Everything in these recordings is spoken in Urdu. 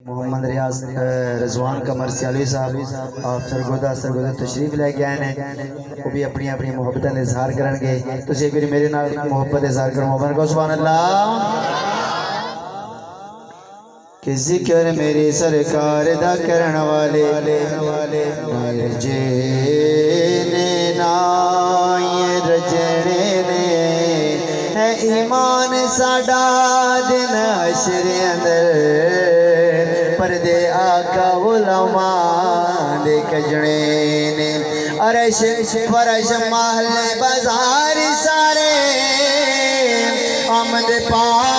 محمد ریاض رضوان قمر سیالوی صاحب آپ سرگودہ تشریف لے کے آئے ہیں، وہ بھی اپنی اپنی محبت کا اظہار کریں گے. تو ایک بار میرے نال محبت اظہار کرو، محبت کو سبحان اللہ. کہ ذکر میری سرکار دا کرن والے نائر جینے نائر رجنے نے ہے ایمان ساڑا دن عشر اندر پردے آقا علماء دے کجنے نے عرش فرش محل بازار سارے آمد پاک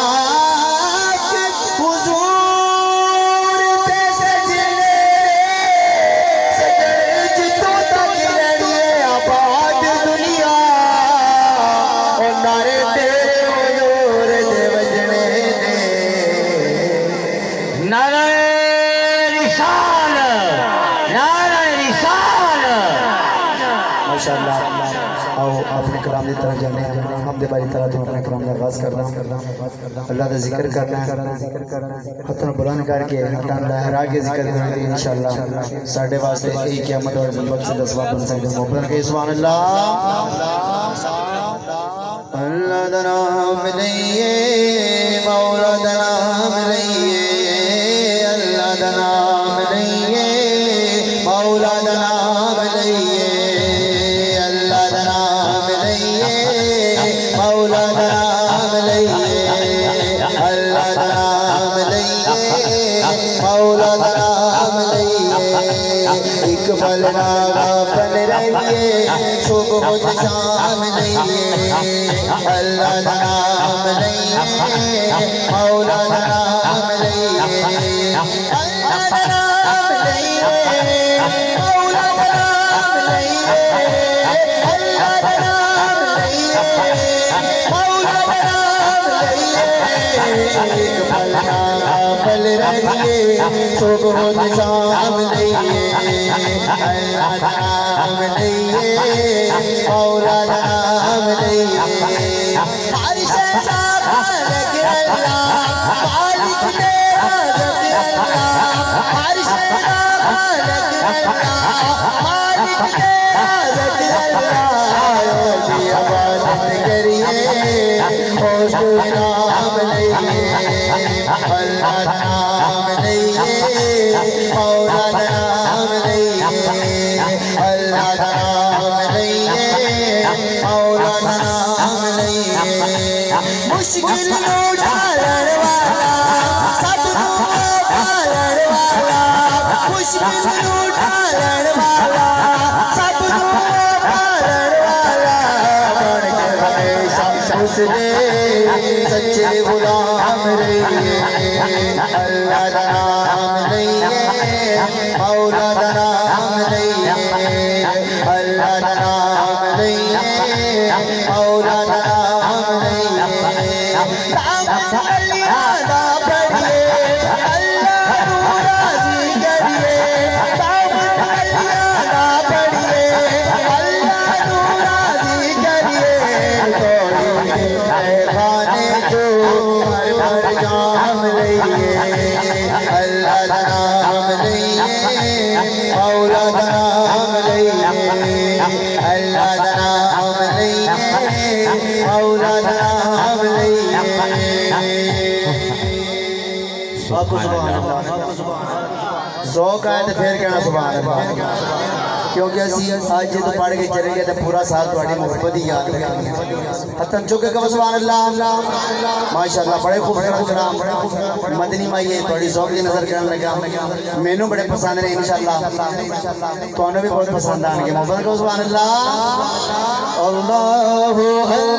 آؤ اپنے کلام کی طرف جانے ہم دے باری طرح تم اپنے کلام کا آغاز کرنا اللہ کا ذکر کرنا حتن بلند کر کے حتن لہرا کے ذکر کرنا انشاءاللہ ساڑھے واسطے ایک قیامت اور ملبت سے دسوہ بن سکتے ہیں محبت کے سبحان اللہ. اللہ دا نام لئیے مولا دا نام لئیے اللہ دا نام لئیے مولا دا نام لئیے اقبال ناغا پن رہیے صبح و شام لئیے اللہ دا نام لئیے مولا دا نام لئیے اللہ دا نام لئیے مولا دا نام لئیے اللہ دا نام لئیے مولا دا نام لئیے اقبال ناغا پن رہیے صبح و شام لئیے اللہ دا نام لئیے مولا دا نام لئیے ہر شہزا خالق اللہ مالک تیرا رب اللہ ہر شہزا خالق اللہ مالک تیرا رب اللہ روزی عبادت کریے خوش نام لئیے اللہ دا نام لئیے مولا دا نام لئیے اللہ دا نام لئیے مولا دا نام لئیے مشکل نو ڈالن والا سب نو پالن والا مشکل نو ڈالن والا سب نو پالن والا بن کے ہمیشہ اس دے سچے غلام رہیے اللہ دا نام لئیے مولا دا نام لئیے اللہ دا نام لئیے مولا دا نام لئیے دامن علیہ دا پڑھئے اللہ نو راضی کریے دامن علیہ دا پڑھئے اللہ نو راضی کریے توحید اے خانے جو ہر جام لئیے اللہ دا نام لئیے مولا دا نام لئیے اللہ دا نام لئیے مولا دا نام لئیے سبحان اللہ. ذوق آئے تو پھر کہنا سبحان اللہ، کیونکہ اسی آج جے تو پڑھ کے چلیں گے تو پورا سال تھوڑی محبت ہی یاد رکھیں گے. حتن چکے کہ سبحان اللہ ماشاءاللہ بڑے خوبصورت کلام مدنی مائیے تھوڑی ذوق کی نظر کرنے لگا مینوں بڑے پسند رہے انشاءاللہ تو انہوں بھی بہت پسند آنے گے. محبت کو سبحان اللہ اللہ اللہ اللہ